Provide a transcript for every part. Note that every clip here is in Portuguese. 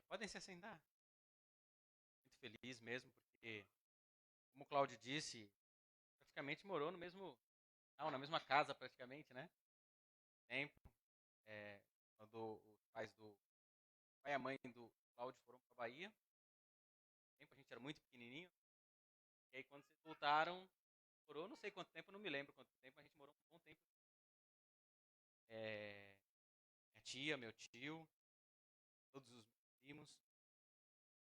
Podem se assentar. Muito feliz mesmo, porque, como o Cláudio disse, praticamente morou no mesmo, não, na mesma casa praticamente, né? Tempo. Quando os pais do o pai e a mãe do Cláudio foram para a Bahia, tempo, a gente era muito pequenininho. E aí quando vocês voltaram, morou não sei quanto tempo, não me lembro quanto tempo, a gente morou um bom tempo. Minha tia, meu tio, todos os meus primos.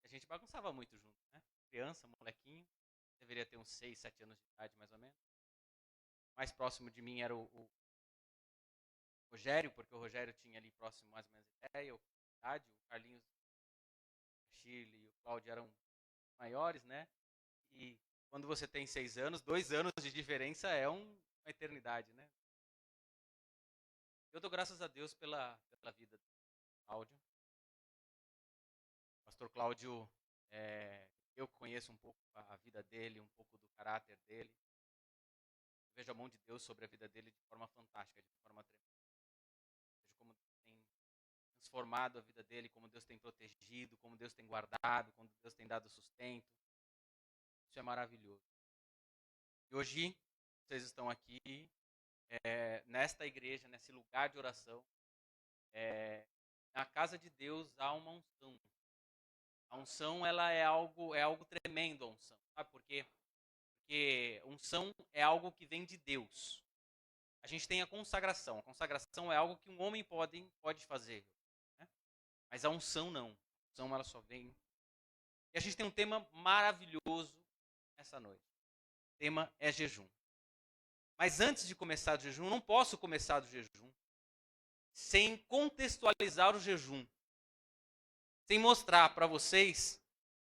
A gente bagunçava muito junto, né? Criança, molequinho, deveria ter uns 6, 7 anos de idade mais ou menos. Mais próximo de mim era o Rogério, porque o Rogério tinha ali próximo mais ou menos ideia, ou idade, o Carlinhos, a Shirley e o Cláudio eram maiores, né? E quando você tem 6 anos, 2 anos de diferença é uma eternidade, né? Eu dou graças a Deus pela vida do Cláudio. O pastor Cláudio, eu conheço um pouco a vida dele, um pouco do caráter dele. Eu vejo a mão de Deus sobre a vida dele de forma fantástica, de forma tremenda. Vejo como Deus tem transformado a vida dele, como Deus tem protegido, como Deus tem guardado, como Deus tem dado sustento. Isso é maravilhoso. E hoje, vocês estão aqui, nesta igreja, nesse lugar de oração. Na casa de Deus há uma unção. A unção, ela é algo tremendo, a unção. Sabe por quê? Porque unção é algo que vem de Deus. A gente tem a consagração. A consagração é algo que um homem pode fazer. Né? Mas a unção não. A unção, ela só vem. E a gente tem um tema maravilhoso essa noite. O tema é jejum. Mas antes de começar o jejum, eu não posso começar o jejum sem contextualizar o jejum. Sem mostrar para vocês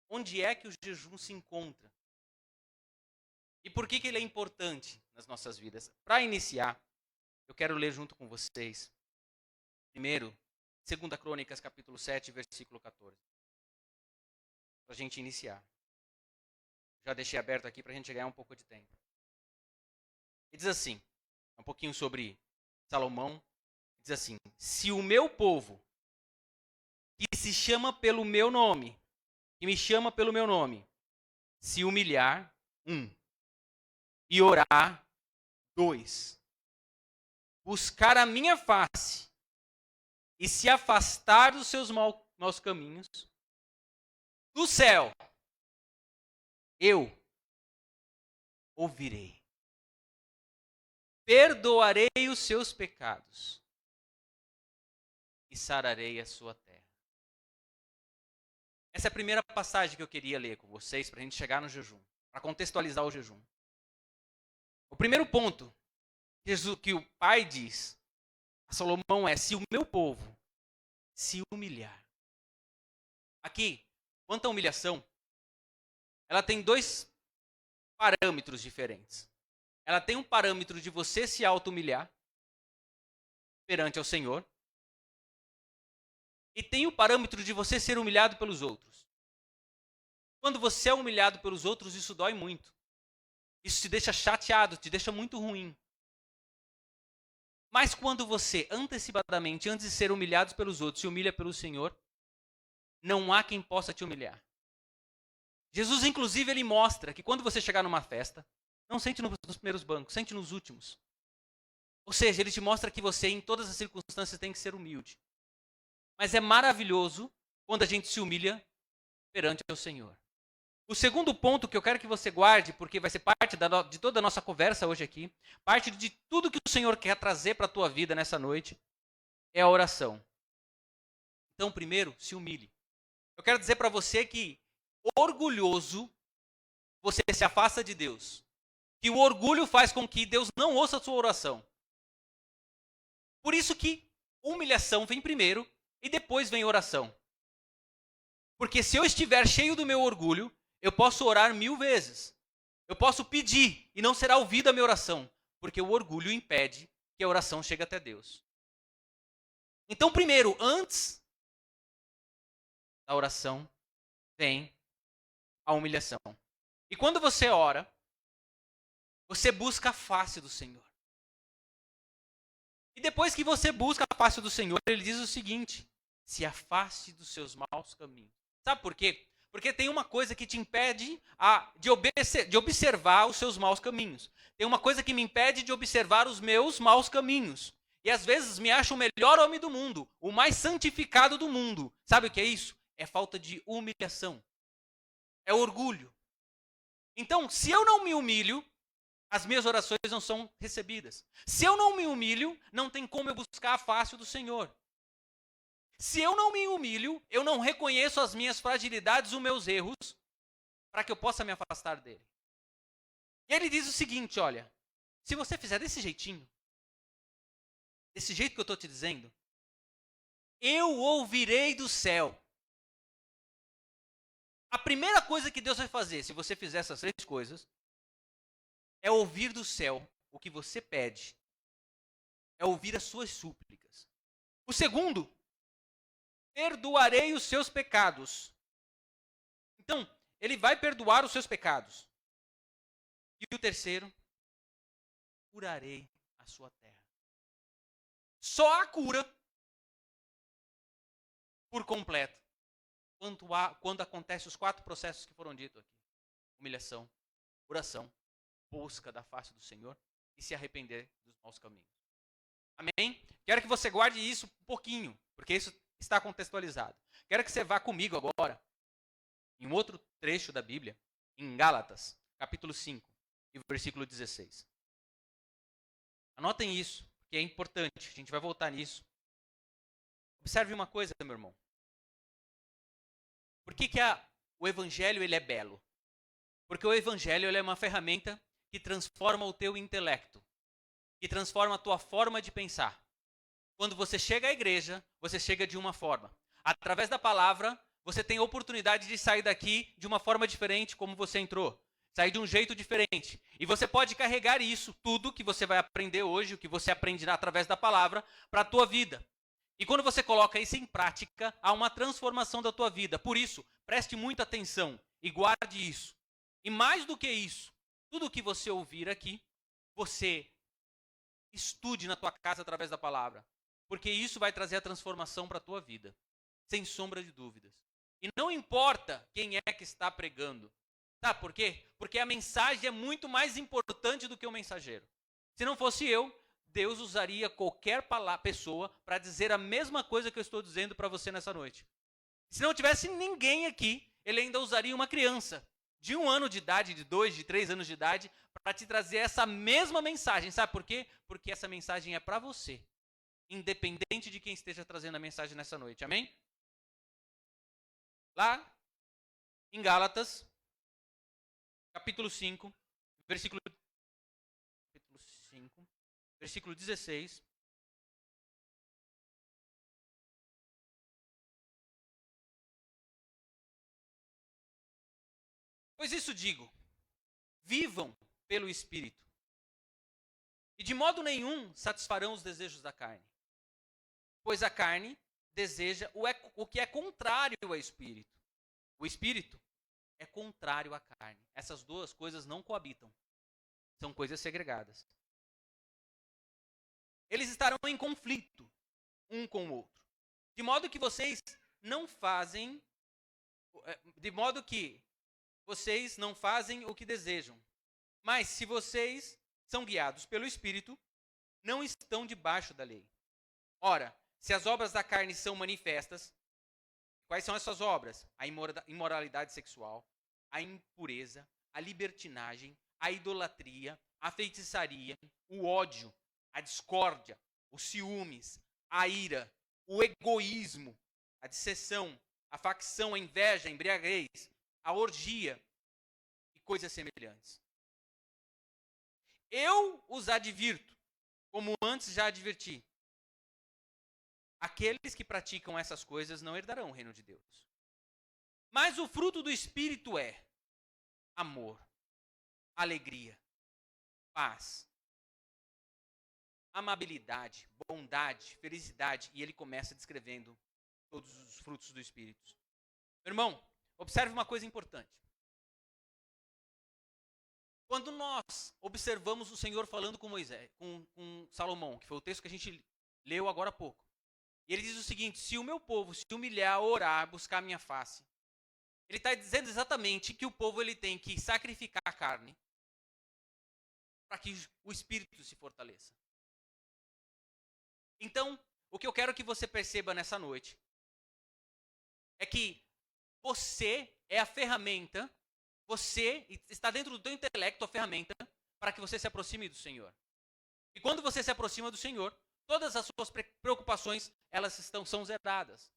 onde é que o jejum se encontra. E por que ele é importante nas nossas vidas. Para iniciar, eu quero ler junto com vocês. Primeiro, 2 Crônicas, capítulo 7, versículo 14. Para a gente iniciar. Já deixei aberto aqui para a gente ganhar um pouco de tempo. E diz assim, um pouquinho sobre Salomão. Diz assim, se o meu povo, que se chama pelo meu nome, que me chama pelo meu nome, se humilhar, 1, e orar, 2, buscar a minha face e se afastar dos seus maus caminhos, do céu, eu ouvirei. Perdoarei os seus pecados e sararei a sua terra. Essa é a primeira passagem que eu queria ler com vocês para a gente chegar no jejum, para contextualizar o jejum. O primeiro ponto que o Pai diz a Salomão é: se o meu povo se humilhar. Aqui, quanto à humilhação, ela tem 2 parâmetros diferentes. Ela tem um parâmetro de você se auto-humilhar perante ao Senhor. E tem o parâmetro de você ser humilhado pelos outros. Quando você é humilhado pelos outros, isso dói muito. Isso te deixa chateado, te deixa muito ruim. Mas quando você, antecipadamente, antes de ser humilhado pelos outros, se humilha pelo Senhor, não há quem possa te humilhar. Jesus, inclusive, ele mostra que quando você chegar numa festa, não sente nos primeiros bancos, sente nos últimos. Ou seja, ele te mostra que você, em todas as circunstâncias, tem que ser humilde. Mas é maravilhoso quando a gente se humilha perante o Senhor. O segundo ponto que eu quero que você guarde, porque vai ser parte de toda a nossa conversa hoje aqui, parte de tudo que o Senhor quer trazer para a tua vida nessa noite, é a oração. Então, primeiro, se humilhe. Eu quero dizer para você que, orgulhoso, você se afasta de Deus. Que o orgulho faz com que Deus não ouça a sua oração. Por isso que humilhação vem primeiro e depois vem oração. Porque se eu estiver cheio do meu orgulho, eu posso orar 1000 vezes. Eu posso pedir e não será ouvida a minha oração. Porque o orgulho impede que a oração chegue até Deus. Então, primeiro, antes da oração, vem a humilhação. E quando você ora, você busca a face do Senhor. E depois que você busca a face do Senhor, ele diz o seguinte, se afaste dos seus maus caminhos. Sabe por quê? Porque tem uma coisa que te impede de observar os seus maus caminhos. Tem uma coisa que me impede de observar os meus maus caminhos. E às vezes me acho o melhor homem do mundo, o mais santificado do mundo. Sabe o que é isso? É falta de humilhação. É orgulho. Então, se eu não me humilho, as minhas orações não são recebidas. Se eu não me humilho, não tem como eu buscar a face do Senhor. Se eu não me humilho, eu não reconheço as minhas fragilidades, os meus erros, para que eu possa me afastar dele. E ele diz o seguinte, olha, se você fizer desse jeitinho, desse jeito que eu estou te dizendo, eu ouvirei do céu. A primeira coisa que Deus vai fazer, se você fizer essas 3 coisas, é ouvir do céu o que você pede. É ouvir as suas súplicas. O segundo, perdoarei os seus pecados. Então, ele vai perdoar os seus pecados. E o terceiro, curarei a sua terra. Só a cura por completo quando acontecem os 4 processos que foram ditos aqui. Humilhação, oração, busca da face do Senhor e se arrepender dos maus caminhos. Amém? Quero que você guarde isso um pouquinho, porque isso está contextualizado. Quero que você vá comigo agora em um outro trecho da Bíblia, em Gálatas, capítulo 5, e versículo 16. Anotem isso, porque é importante, a gente vai voltar nisso. Observe uma coisa, meu irmão. Por que o Evangelho ele é belo? Porque o Evangelho ele é uma ferramenta que transforma o teu intelecto, que transforma a tua forma de pensar. Quando você chega à igreja, você chega de uma forma. Através da palavra, você tem a oportunidade de sair daqui de uma forma diferente como você entrou. Sair de um jeito diferente. E você pode carregar isso, tudo que você vai aprender hoje, o que você aprenderá através da palavra, para a tua vida. E quando você coloca isso em prática, há uma transformação da tua vida. Por isso, preste muita atenção e guarde isso. E mais do que isso, tudo o que você ouvir aqui, você estude na tua casa através da palavra. Porque isso vai trazer a transformação para a tua vida. Sem sombra de dúvidas. E não importa quem é que está pregando. Sabe por quê? Porque a mensagem é muito mais importante do que o mensageiro. Se não fosse eu, Deus usaria qualquer pessoa para dizer a mesma coisa que eu estou dizendo para você nessa noite. Se não tivesse ninguém aqui, ele ainda usaria uma criança de 1 ano de idade, de 2, de 3 anos de idade, para te trazer essa mesma mensagem. Sabe por quê? Porque essa mensagem é para você, independente de quem esteja trazendo a mensagem nessa noite. Amém? Lá em Gálatas, capítulo 5, versículo 16. Pois isso digo, vivam pelo Espírito, e de modo nenhum satisfarão os desejos da carne. Pois a carne deseja o que é contrário ao Espírito. O Espírito é contrário à carne. Essas duas coisas não coabitam. São coisas segregadas. Eles estarão em conflito um com o outro. De modo que vocês não fazem o que desejam. Mas se vocês são guiados pelo Espírito, não estão debaixo da lei. Ora, se as obras da carne são manifestas, quais são essas obras? A imoralidade sexual, a impureza, a libertinagem, a idolatria, a feitiçaria, o ódio, a discórdia, os ciúmes, a ira, o egoísmo, a disseção, a facção, a inveja, a embriaguez, a orgia e coisas semelhantes. Eu os advirto, como antes já adverti. Aqueles que praticam essas coisas não herdarão o reino de Deus. Mas o fruto do Espírito é amor, alegria, paz, amabilidade, bondade, felicidade. E ele começa descrevendo todos os frutos do Espírito. Meu irmão, observe uma coisa importante. Quando nós observamos o Senhor falando com Moisés, com Salomão, que foi o texto que a gente leu agora há pouco, E ele diz o seguinte: se o meu povo se humilhar, orar, buscar a minha face. Ele está dizendo exatamente que o povo ele tem que sacrificar a carne para que o espírito se fortaleça. Então, o que eu quero que você perceba nessa noite é que você é a ferramenta, você está dentro do teu intelecto a ferramenta para que você se aproxime do Senhor. E quando você se aproxima do Senhor, todas as suas preocupações, elas são zeradas.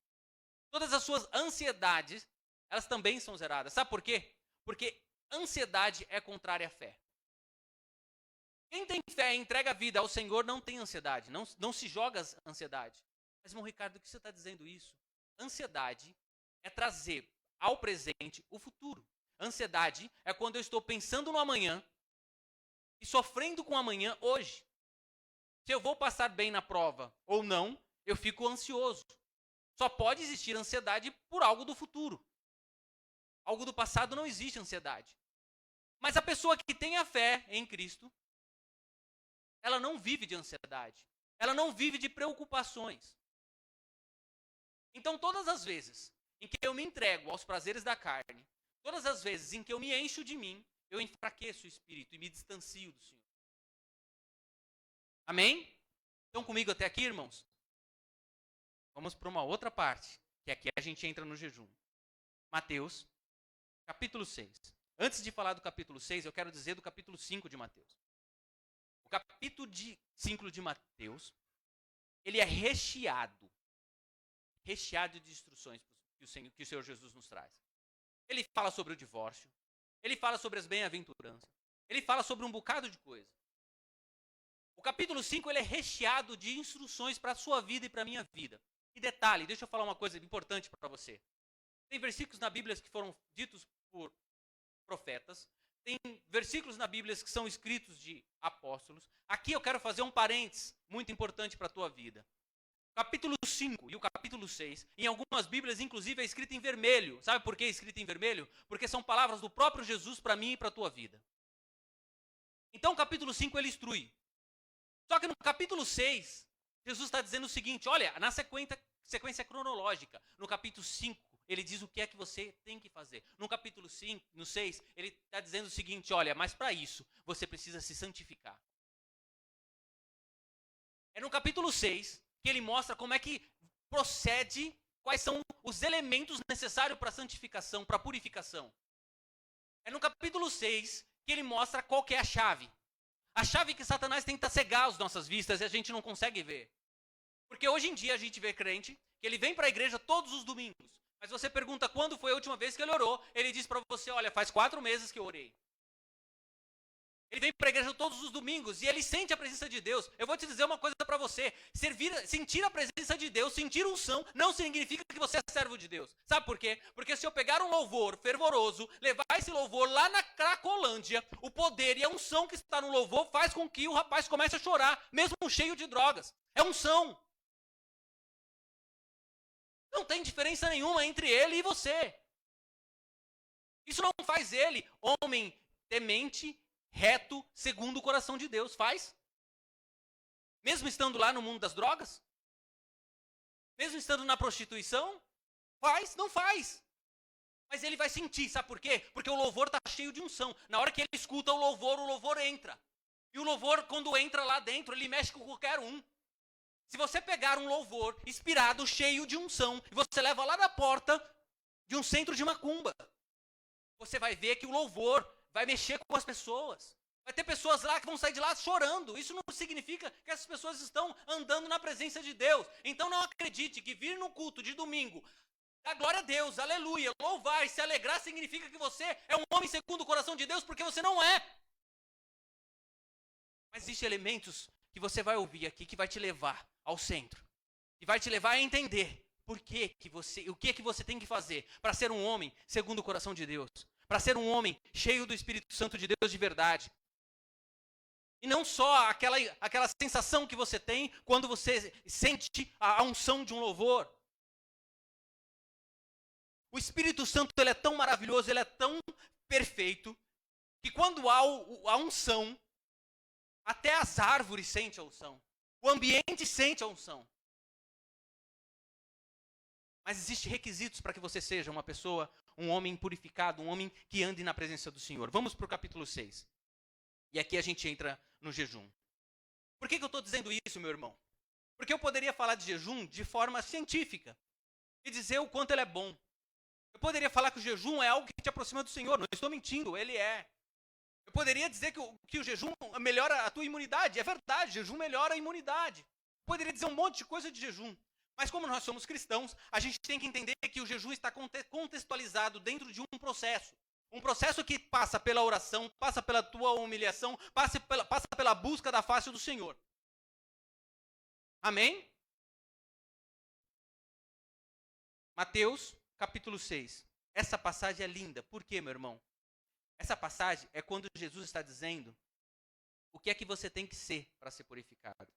Todas as suas ansiedades, elas também são zeradas. Sabe por quê? Porque ansiedade é contrária à fé. Quem tem fé e entrega a vida ao Senhor não tem ansiedade, não se joga ansiedade. Mas, irmão Ricardo, o que você está dizendo isso? Ansiedade é trazer ao presente o futuro. Ansiedade é quando eu estou pensando no amanhã e sofrendo com o amanhã hoje. Se eu vou passar bem na prova ou não, eu fico ansioso. Só pode existir ansiedade por algo do futuro. Algo do passado não existe ansiedade. Mas a pessoa que tem a fé em Cristo, ela não vive de ansiedade. Ela não vive de preocupações. Então, todas as vezes em que eu me entrego aos prazeres da carne, todas as vezes em que eu me encho de mim, eu enfraqueço o espírito e me distancio do Senhor. Amém? Estão comigo até aqui, irmãos? Vamos para uma outra parte, que aqui a gente entra no jejum. Mateus, capítulo 6. Antes de falar do capítulo 6, eu quero dizer do capítulo 5 de Mateus. O capítulo 5 de Mateus, ele é recheado de instruções que o Senhor Jesus nos traz. Ele fala sobre o divórcio, ele fala sobre as bem-aventuranças, ele fala sobre um bocado de coisa. O capítulo 5 ele é recheado de instruções para a sua vida e para a minha vida. E detalhe, deixa eu falar uma coisa importante para você. Tem versículos na Bíblia que foram ditos por profetas, tem versículos na Bíblia que são escritos de apóstolos. Aqui eu quero fazer um parênteses muito importante para a tua vida. O capítulo 5 e o capítulo 6, em algumas Bíblias, inclusive, é escrito em vermelho. Sabe por que é escrito em vermelho? Porque são palavras do próprio Jesus para mim e para a tua vida. Então o capítulo 5 ele instrui. Só que no capítulo 6, Jesus está dizendo o seguinte, olha, na sequência cronológica, no capítulo 5, ele diz o que é que você tem que fazer. No capítulo 5, no 6, ele está dizendo o seguinte, olha, mas para isso, você precisa se santificar. É no capítulo 6 que ele mostra como é que procede, quais são os elementos necessários para a santificação, para a purificação. É no capítulo 6 que ele mostra qual que é a chave. A chave que Satanás tenta cegar as nossas vistas e a gente não consegue ver. Porque hoje em dia a gente vê crente que ele vem para a igreja todos os domingos. Mas você pergunta quando foi a última vez que ele orou. Ele diz para você, olha, faz 4 meses que eu orei. Ele vem para a igreja todos os domingos e ele sente a presença de Deus. Eu vou te dizer uma coisa para você. Sentir a presença de Deus, sentir unção, não significa que você é servo de Deus. Sabe por quê? Porque se eu pegar um louvor fervoroso, levar esse louvor lá na Cracolândia, o poder e a unção que está no louvor faz com que o rapaz comece a chorar, mesmo cheio de drogas. É unção. Não tem diferença nenhuma entre ele e você. Isso não faz ele homem temente, reto, segundo o coração de Deus. Faz? Mesmo estando lá no mundo das drogas? Mesmo estando na prostituição? Faz? Não faz. Mas ele vai sentir, sabe por quê? Porque o louvor está cheio de unção. Na hora que ele escuta o louvor entra. E o louvor, quando entra lá dentro, ele mexe com qualquer um. Se você pegar um louvor inspirado, cheio de unção, e você leva lá na porta de um centro de macumba, você vai ver que o louvor vai mexer com as pessoas. Vai ter pessoas lá que vão sair de lá chorando. Isso não significa que essas pessoas estão andando na presença de Deus. Então não acredite que vir no culto de domingo, dar glória a Deus, aleluia, louvar e se alegrar significa que você é um homem segundo o coração de Deus, porque você não é. Mas existem elementos que você vai ouvir aqui que vai te levar ao centro. E vai te levar a entender o que que você tem que fazer para ser um homem segundo o coração de Deus. Para ser um homem cheio do Espírito Santo de Deus de verdade. E não só aquela sensação que você tem quando você sente a unção de um louvor. O Espírito Santo ele é tão maravilhoso, ele é tão perfeito, que quando há a unção, até as árvores sentem a unção. O ambiente sente a unção. Mas existem requisitos para que você seja uma pessoa, um homem purificado, um homem que ande na presença do Senhor. Vamos para o capítulo 6. E aqui a gente entra no jejum. Por que eu estou dizendo isso, meu irmão? Porque eu poderia falar de jejum de forma científica e dizer o quanto ele é bom. Eu poderia falar que o jejum é algo que te aproxima do Senhor. Não estou mentindo, ele é. Eu poderia dizer que o jejum melhora a tua imunidade. É verdade, jejum melhora a imunidade. Eu poderia dizer um monte de coisa de jejum. Mas como nós somos cristãos, a gente tem que entender que o jejum está contextualizado dentro de um processo. Um processo que passa pela oração, passa pela tua humilhação, passa pela busca da face do Senhor. Amém? Mateus, capítulo 6. Essa passagem é linda. Por quê, meu irmão? Essa passagem é quando Jesus está dizendo o que é que você tem que ser para ser purificado.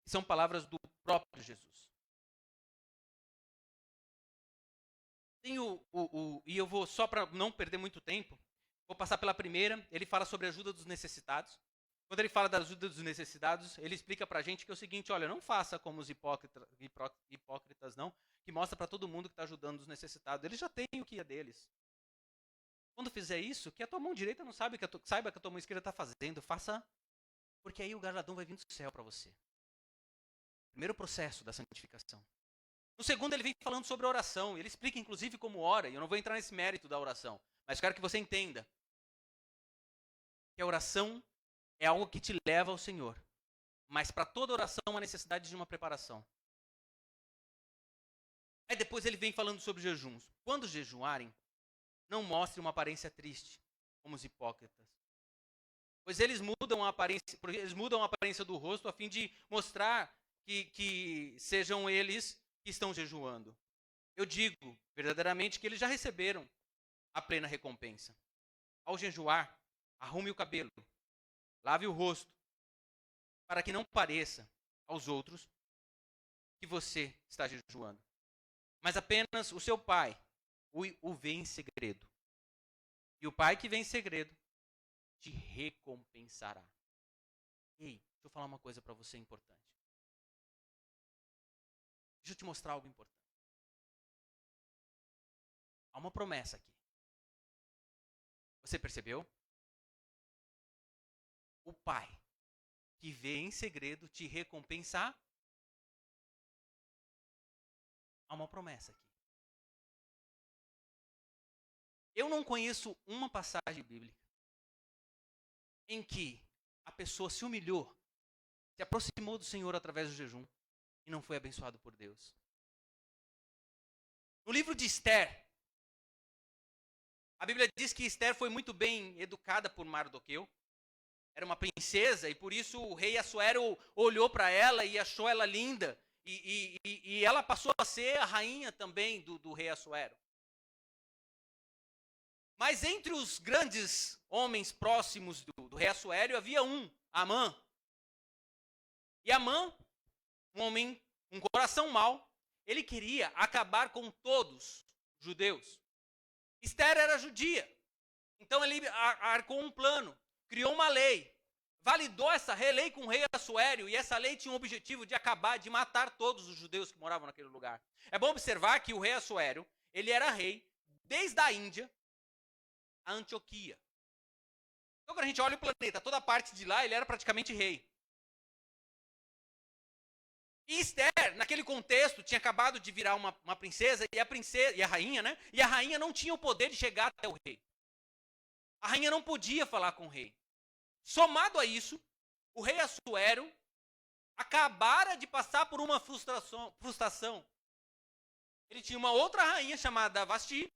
São palavras do próprio Jesus. E eu vou, só para não perder muito tempo, vou passar pela primeira. Ele fala sobre a ajuda dos necessitados. Quando ele fala da ajuda dos necessitados, ele explica pra gente que é o seguinte: olha, não faça como os hipócritas não, que mostra para todo mundo que está ajudando os necessitados. Eles já têm o que é deles. Quando fizer isso, que a tua mão direita não saiba que a tua mão esquerda está fazendo, faça, porque aí o galardão vai vir do céu para você. Primeiro processo da santificação. No segundo, ele vem falando sobre a oração. Ele explica, inclusive, como ora. E eu não vou entrar nesse mérito da oração. Mas quero que você entenda que a oração é algo que te leva ao Senhor. Mas para toda oração há necessidade de uma preparação. Aí depois ele vem falando sobre jejuns. Quando jejuarem, não mostrem uma aparência triste, como os hipócritas. Pois eles mudam a aparência do rosto a fim de mostrar que sejam eles que estão jejuando. Eu digo verdadeiramente que eles já receberam a plena recompensa. Ao jejuar, arrume o cabelo, lave o rosto, para que não pareça aos outros que você está jejuando. Mas apenas o seu pai o vê em segredo. E o pai que vê em segredo te recompensará. Ei, deixa eu falar uma coisa para você importante. Deixa eu te mostrar algo importante. Há uma promessa aqui. Você percebeu? O pai que vê em segredo te recompensar. Há uma promessa aqui. Eu não conheço uma passagem bíblica em que a pessoa se humilhou, se aproximou do Senhor através do jejum e não foi abençoado por Deus. No livro de Esther, a Bíblia diz que Esther foi muito bem educada por Mardoqueu. Era uma princesa e por isso o rei Assuero olhou para ela e achou ela linda. E ela passou a ser a rainha também do rei Assuero. Mas entre os grandes homens próximos do rei Assuero havia um, Amã. E Amã, um homem com coração mau, ele queria acabar com todos os judeus. Esther era judia, então ele arcou um plano, criou uma lei, validou essa lei com o rei Assuero, e essa lei tinha o objetivo de acabar, de matar todos os judeus que moravam naquele lugar. É bom observar que o rei Assuero, ele era rei desde a Índia a Antioquia. Então quando a gente olha o planeta, toda a parte de lá, ele era praticamente rei. E Esther, naquele contexto, tinha acabado de virar uma princesa, e a rainha, né? E a rainha não tinha o poder de chegar até o rei. A rainha não podia falar com o rei. Somado a isso, o rei Assuero acabara de passar por uma frustração. Ele tinha uma outra rainha chamada Vasti.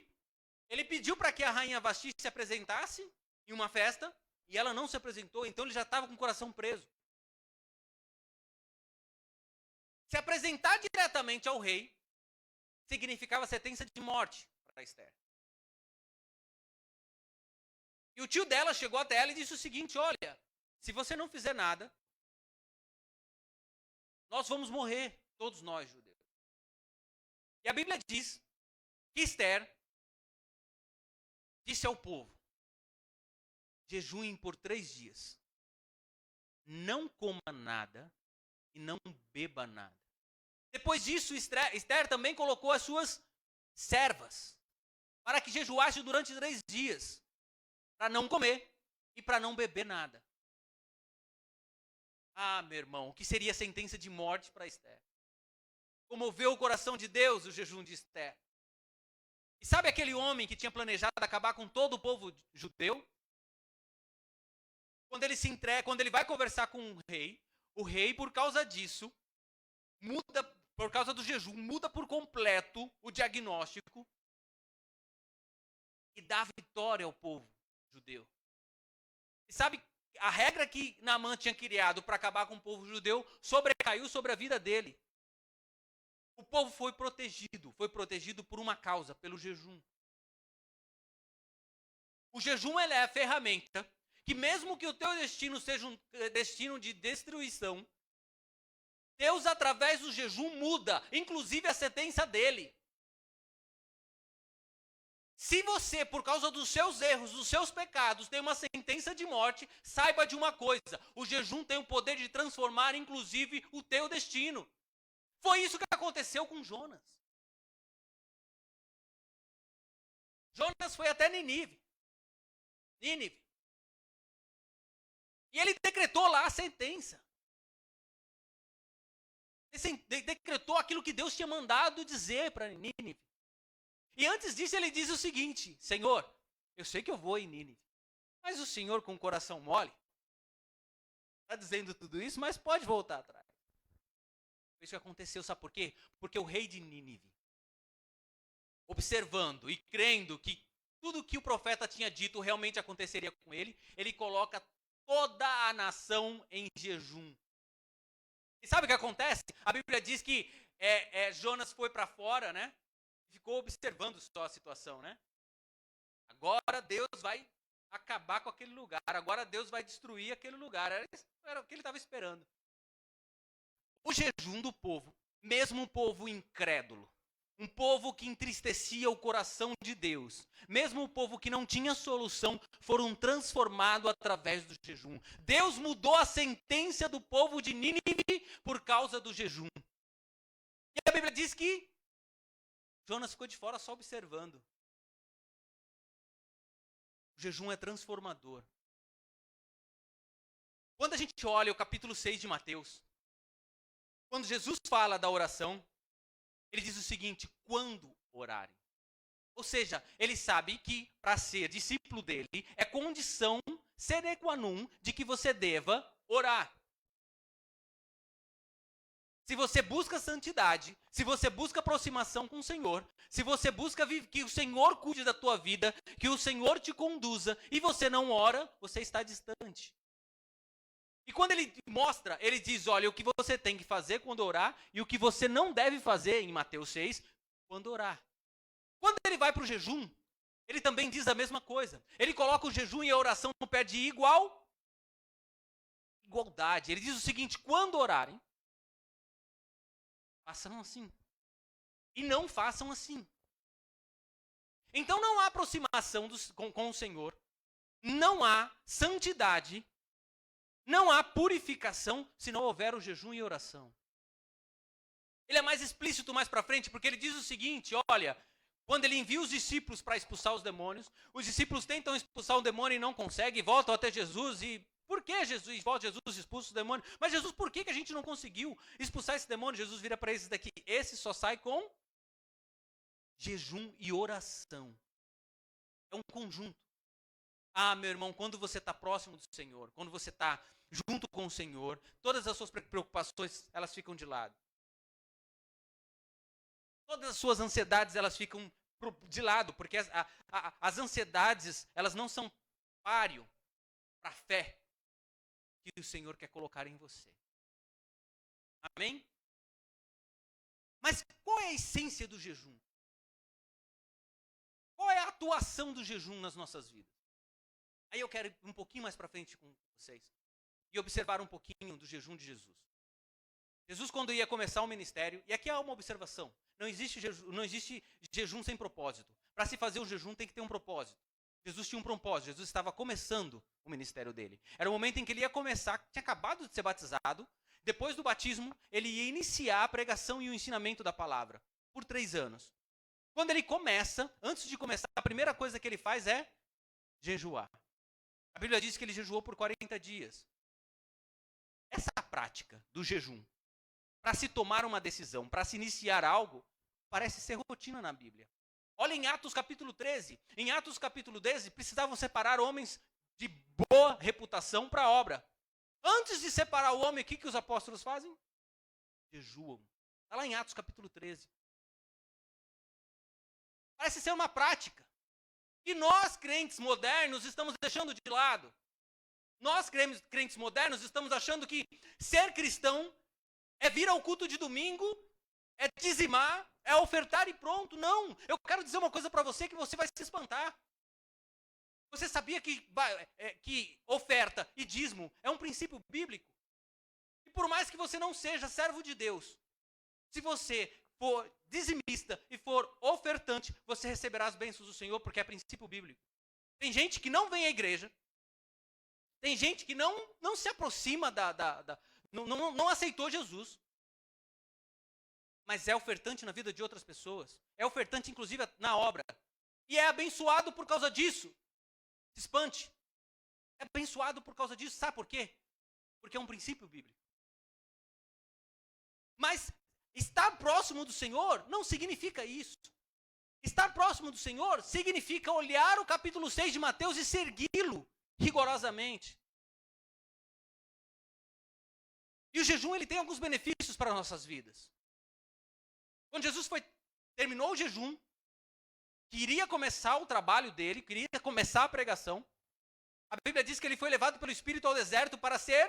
Ele pediu para que a rainha Vasti se apresentasse em uma festa, e ela não se apresentou, então ele já estava com o coração preso. Se apresentar diretamente ao rei significava sentença de morte para Esther. E o tio dela chegou até ela e disse o seguinte: olha, se você não fizer nada, nós vamos morrer, todos nós judeus. E a Bíblia diz que Esther disse ao povo: jejuem por 3 dias, não coma nada e não beba nada. Depois disso, Esther também colocou as suas servas para que jejuasse durante 3 dias, para não comer e para não beber nada. Ah, meu irmão, o que seria sentença de morte para Esther? Comoveu o coração de Deus o jejum de Esther. E sabe aquele homem que tinha planejado acabar com todo o povo judeu? Quando ele vai conversar com o rei, por causa disso, muda, por causa do jejum, muda por completo o diagnóstico e dá vitória ao povo judeu. E sabe, a regra que Naamã tinha criado para acabar com o povo judeu sobrecaiu sobre a vida dele. O povo foi protegido por uma causa, pelo jejum. O jejum ele é a ferramenta que mesmo que o teu destino seja um destino de destruição, Deus através do jejum muda, inclusive a sentença dele. Se você, por causa dos seus erros, dos seus pecados, tem uma sentença de morte, saiba de uma coisa, o jejum tem o poder de transformar inclusive o teu destino. Foi isso que aconteceu com Jonas. Jonas foi até Nínive. E ele decretou lá a sentença. Ele decretou aquilo que Deus tinha mandado dizer para Nínive. E antes disso ele diz o seguinte: Senhor, eu sei que eu vou em Nínive, mas o Senhor com o coração mole está dizendo tudo isso, mas pode voltar atrás. Foi isso que aconteceu, sabe por quê? Porque o rei de Nínive, observando e crendo que tudo que o profeta tinha dito realmente aconteceria com ele, ele coloca toda a nação em jejum. E sabe o que acontece? A Bíblia diz que Jonas foi para fora, né? Ficou observando só a situação, né? Agora Deus vai acabar com aquele lugar. Agora Deus vai destruir aquele lugar. Era o que ele estava esperando. O jejum do povo, mesmo um povo incrédulo, um povo que entristecia o coração de Deus, mesmo o povo que não tinha solução, foram transformados através do jejum. Deus mudou a sentença do povo de Nínive por causa do jejum. E a Bíblia diz que Jonas ficou de fora só observando. O jejum é transformador. Quando a gente olha o capítulo 6 de Mateus, quando Jesus fala da oração, ele diz o seguinte: quando orarem. Ou seja, ele sabe que para ser discípulo dele é condição sine qua non de que você deva orar. Se você busca santidade, se você busca aproximação com o Senhor, se você busca que o Senhor cuide da tua vida, que o Senhor te conduza e você não ora, você está distante. E quando ele mostra, ele diz, olha, o que você tem que fazer quando orar e o que você não deve fazer em Mateus 6, quando orar. Quando ele vai para o jejum, ele também diz a mesma coisa. Ele coloca o jejum e a oração no pé de igualdade. Ele diz o seguinte: quando orarem, façam assim. E não façam assim. Então não há aproximação com o Senhor, não há santidade, não há purificação se não houver o jejum e oração. Ele é mais explícito mais para frente, porque ele diz o seguinte, olha, quando ele envia os discípulos para expulsar os demônios, os discípulos tentam expulsar o demônio e não conseguem, voltam até Jesus e... Por que Jesus expulsa o demônio? Mas Jesus, por que a gente não conseguiu expulsar esse demônio? Jesus vira para esses daqui, esse só sai com jejum e oração. É um conjunto. Ah, meu irmão, quando você está próximo do Senhor, quando você está junto com o Senhor, todas as suas preocupações, elas ficam de lado. Todas as suas ansiedades, elas ficam de lado, porque as ansiedades, elas não são páreo para a fé que o Senhor quer colocar em você. Amém? Mas qual é a essência do jejum? Qual é a atuação do jejum nas nossas vidas? Aí eu quero ir um pouquinho mais para frente com vocês e observar um pouquinho do jejum de Jesus. Jesus, quando ia começar o ministério, e aqui há uma observação, não existe jejum sem propósito. Para se fazer o jejum tem que ter um propósito. Jesus tinha um propósito, Jesus estava começando o ministério dele. Era o momento em que ele ia começar, tinha acabado de ser batizado, depois do batismo, ele ia iniciar a pregação e o ensinamento da palavra, por 3 anos. Quando ele começa, antes de começar, a primeira coisa que ele faz é jejuar. A Bíblia diz que ele jejuou por 40 dias. Essa prática do jejum, para se tomar uma decisão, para se iniciar algo, parece ser rotina na Bíblia. Olha em Atos capítulo 13. Em Atos capítulo 13, precisavam separar homens de boa reputação para a obra. Antes de separar o homem, o que os apóstolos fazem? Jejuam. Está lá em Atos capítulo 13. Parece ser uma prática. E nós, crentes modernos, estamos deixando de lado. Nós, crentes modernos, estamos achando que ser cristão é vir ao culto de domingo, é dizimar, é ofertar e pronto. Não, eu quero dizer uma coisa para você que você vai se espantar. Você sabia que oferta e dízimo é um princípio bíblico? E por mais que você não seja servo de Deus, se você for dizimista e for ofertante, você receberá as bênçãos do Senhor, porque é princípio bíblico. Tem gente que não vem à igreja, tem gente que não se aproxima não aceitou Jesus, mas é ofertante na vida de outras pessoas, é ofertante inclusive na obra, e é abençoado por causa disso. Se espante. É abençoado por causa disso. Sabe por quê? Porque é um princípio bíblico. Mas estar próximo do Senhor não significa isso. Estar próximo do Senhor significa olhar o capítulo 6 de Mateus e segui-lo rigorosamente. E o jejum ele tem alguns benefícios para as nossas vidas. Quando Jesus terminou o jejum, queria começar o trabalho dele, queria começar a pregação, a Bíblia diz que ele foi levado pelo Espírito ao deserto para ser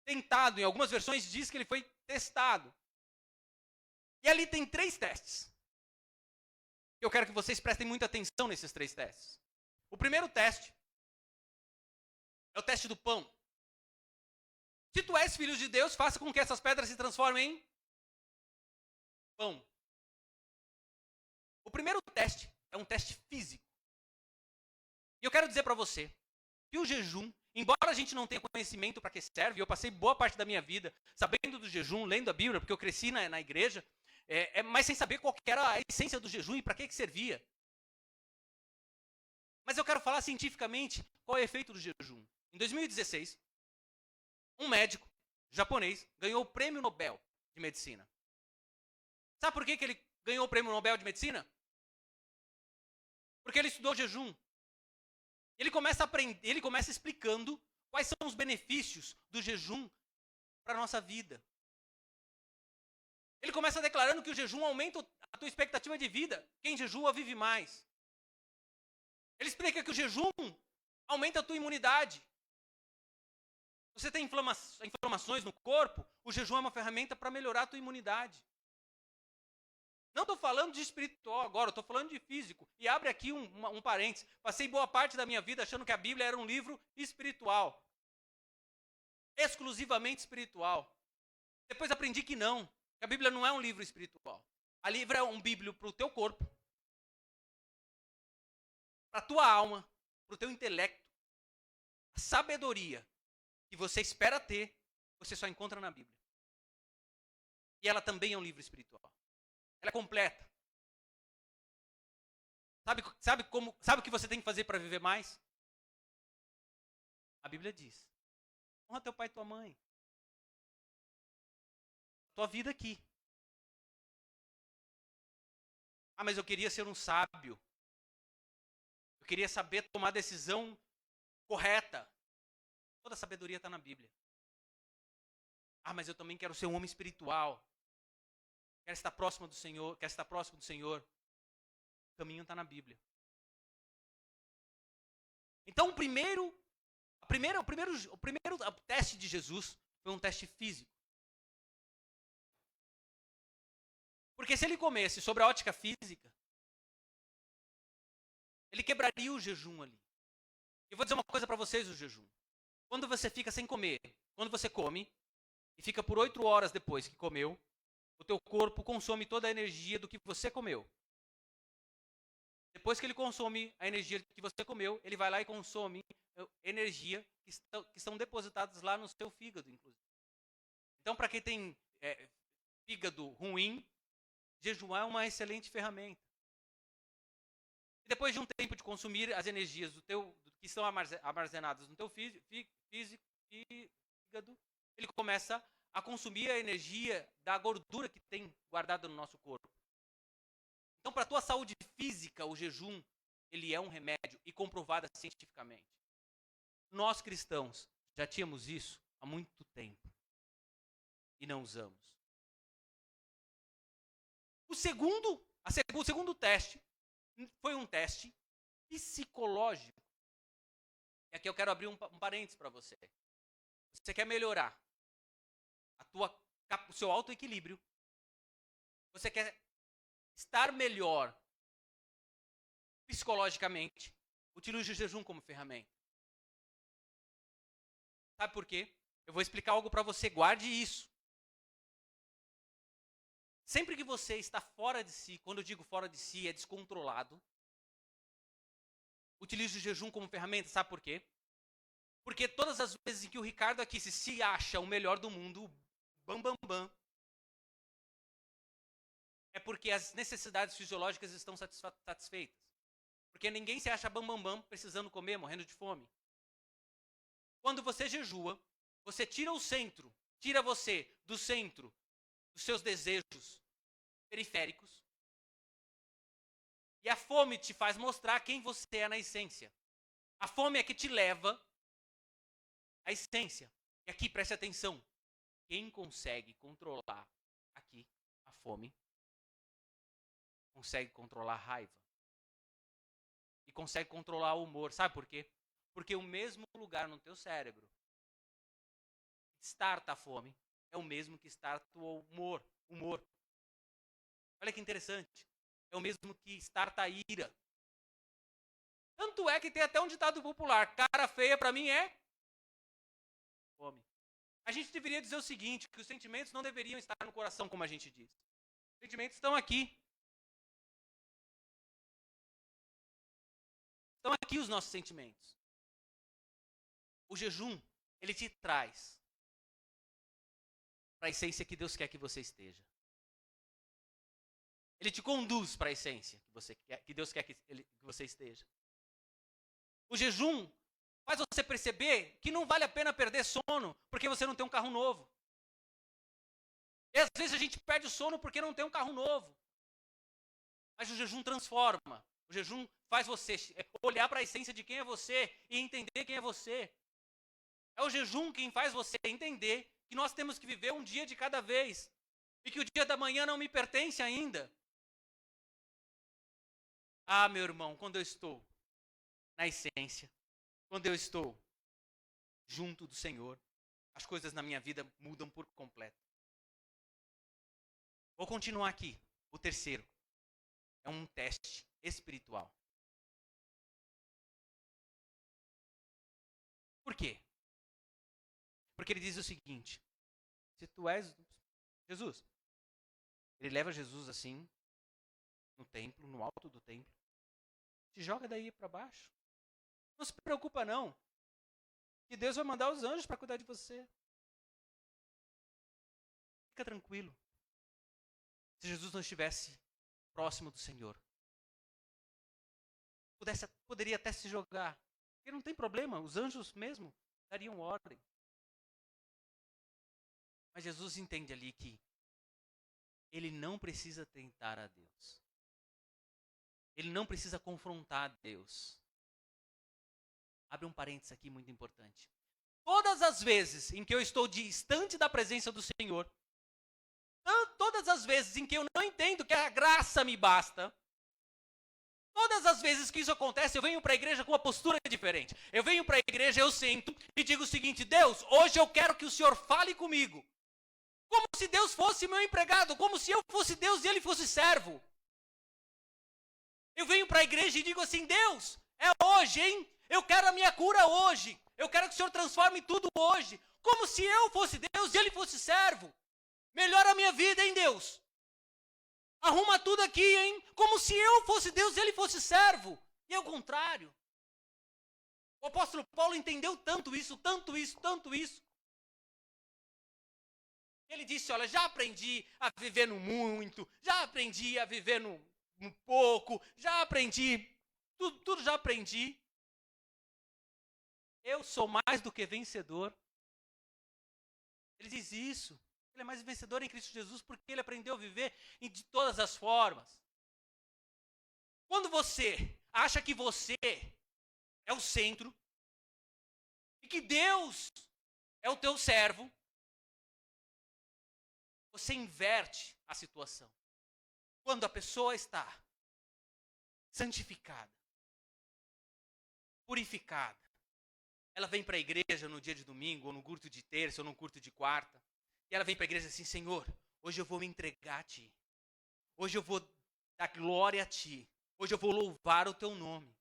tentado. Em algumas versões diz que ele foi testado. E ali tem 3 testes. Eu quero que vocês prestem muita atenção nesses 3 testes. O primeiro teste é o teste do pão. Se tu és filho de Deus, faça com que essas pedras se transformem em pão. O primeiro teste é um teste físico. E eu quero dizer para você que o jejum, embora a gente não tenha conhecimento para que serve, eu passei boa parte da minha vida sabendo do jejum, lendo a Bíblia, porque eu cresci na igreja, mas sem saber qual que era a essência do jejum e para que servia. Mas eu quero falar cientificamente qual é o efeito do jejum. Em 2016, um médico japonês ganhou o Prêmio Nobel de Medicina. Sabe por que ele ganhou o Prêmio Nobel de Medicina? Porque ele estudou jejum. Ele começa a aprender, ele começa explicando quais são os benefícios do jejum para a nossa vida. Ele começa declarando que o jejum aumenta a tua expectativa de vida. Quem jejua vive mais. Ele explica que o jejum aumenta a tua imunidade. Você tem inflamações no corpo, o jejum é uma ferramenta para melhorar a tua imunidade. Não estou falando de espiritual agora, estou falando de físico. E abre aqui um parênteses. Passei boa parte da minha vida achando que a Bíblia era um livro espiritual. Exclusivamente espiritual. Depois aprendi que não. Que a Bíblia não é um livro espiritual. A Bíblia é um bíblio para o teu corpo, para a tua alma, para o teu intelecto. A sabedoria que você espera ter, você só encontra na Bíblia. E ela também é um livro espiritual. Ela é completa. Sabe o que você tem que fazer para viver mais? A Bíblia diz: honra teu pai e tua mãe. Tua vida aqui. Ah, mas eu queria ser um sábio. Eu queria saber tomar a decisão correta. Toda a sabedoria está na Bíblia. Ah, mas eu também quero ser um homem espiritual. Quero estar próximo do Senhor, quero estar próximo do Senhor. O caminho está na Bíblia. Então, o primeiro teste de Jesus foi um teste físico. Porque se ele comesse sobre a ótica física, ele quebraria o jejum ali. Eu vou dizer uma coisa para vocês do jejum. Quando você fica sem comer, quando você come, e fica por 8 horas depois que comeu, o teu corpo consome toda a energia do que você comeu. Depois que ele consome a energia que você comeu, ele vai lá e consome energia que estão depositadas lá no seu fígado, inclusive. Então, para quem tem fígado ruim, jejuar é uma excelente ferramenta. E depois de um tempo de consumir as energias que estão armazenadas no teu fígado, ele começa a consumir a energia da gordura que tem guardada no nosso corpo. Então, para a tua saúde física, o jejum, ele é um remédio e comprovado cientificamente. Nós cristãos já tínhamos isso há muito tempo e não usamos. O segundo teste foi um teste psicológico. E aqui eu quero abrir um parênteses para você. Você quer melhorar o seu autoequilíbrio. Você quer estar melhor psicologicamente. Utilize o jejum como ferramenta. Sabe por quê? Eu vou explicar algo para você. Guarde isso. Sempre que você está fora de si, quando eu digo fora de si, é descontrolado, utilize o jejum como ferramenta. Sabe por quê? Porque todas as vezes em que o Ricardo aqui se acha o melhor do mundo, é porque as necessidades fisiológicas estão satisfeitas. Porque ninguém se acha precisando comer, morrendo de fome. Quando você jejua, você tira você do centro dos seus desejos periféricos. E a fome te faz mostrar quem você é na essência. A fome é que te leva à essência. E aqui, preste atenção. Quem consegue controlar aqui a fome, consegue controlar a raiva. E consegue controlar o humor. Sabe por quê? Porque o mesmo lugar no teu cérebro que starta a fome é o mesmo que starta o humor. Olha que interessante. É o mesmo que starta a ira. Tanto é que tem até um ditado popular. Cara feia pra mim é fome. A gente deveria dizer o seguinte, que os sentimentos não deveriam estar no coração, como a gente diz. Os sentimentos estão aqui. Estão aqui os nossos sentimentos. O jejum, ele te traz para a essência que Deus quer que você esteja. Ele te conduz para a essência que Deus quer que você esteja. O jejum faz você perceber que não vale a pena perder sono porque você não tem um carro novo. E às vezes a gente perde o sono porque não tem um carro novo. Mas o jejum transforma. O jejum faz você olhar para a essência de quem é você e entender quem é você. É o jejum quem faz você entender que nós temos que viver um dia de cada vez. E que o dia da manhã não me pertence ainda. Ah, meu irmão, quando eu estou na essência, quando eu estou junto do Senhor, as coisas na minha vida mudam por completo. Vou continuar aqui. O terceiro é um teste espiritual. Por quê? Porque ele diz o seguinte: se tu és Jesus, ele leva Jesus assim no templo, no alto do templo, te joga daí para baixo. Não se preocupa não, que Deus vai mandar os anjos para cuidar de você. Fica tranquilo. Se Jesus não estivesse próximo do Senhor, poderia até se jogar. Porque não tem problema, os anjos mesmo dariam ordem. Mas Jesus entende ali que ele não precisa tentar a Deus. Ele não precisa confrontar Deus. Abre um parênteses aqui muito importante. Todas as vezes em que eu estou distante da presença do Senhor, todas as vezes em que eu não entendo que a graça me basta, todas as vezes que isso acontece, eu venho para a igreja com uma postura diferente. Eu venho para a igreja, eu sento e digo o seguinte: Deus, hoje eu quero que o Senhor fale comigo. Como se Deus fosse meu empregado, como se eu fosse Deus e ele fosse servo. Eu venho para a igreja e digo assim: Deus, é hoje, hein? Eu quero a minha cura hoje. Eu quero que o Senhor transforme tudo hoje. Como se eu fosse Deus e ele fosse servo. Melhora a minha vida, hein, Deus? Arruma tudo aqui, hein? Como se eu fosse Deus e ele fosse servo. E é o contrário. O apóstolo Paulo entendeu tanto isso, tanto isso, tanto isso. Ele disse, olha, já aprendi a viver no muito, já aprendi a viver no pouco, já aprendi, tudo já aprendi. Eu sou mais do que vencedor. Ele diz isso. Ele é mais vencedor em Cristo Jesus porque ele aprendeu a viver de todas as formas. Quando você acha que você é o centro e que Deus é o teu servo, você inverte a situação. Quando a pessoa está santificada, purificada, ela vem para a igreja no dia de domingo, ou no culto de terça, ou no culto de quarta, e ela vem para a igreja assim, Senhor, hoje eu vou me entregar a Ti. Hoje eu vou dar glória a Ti. Hoje eu vou louvar o Teu nome.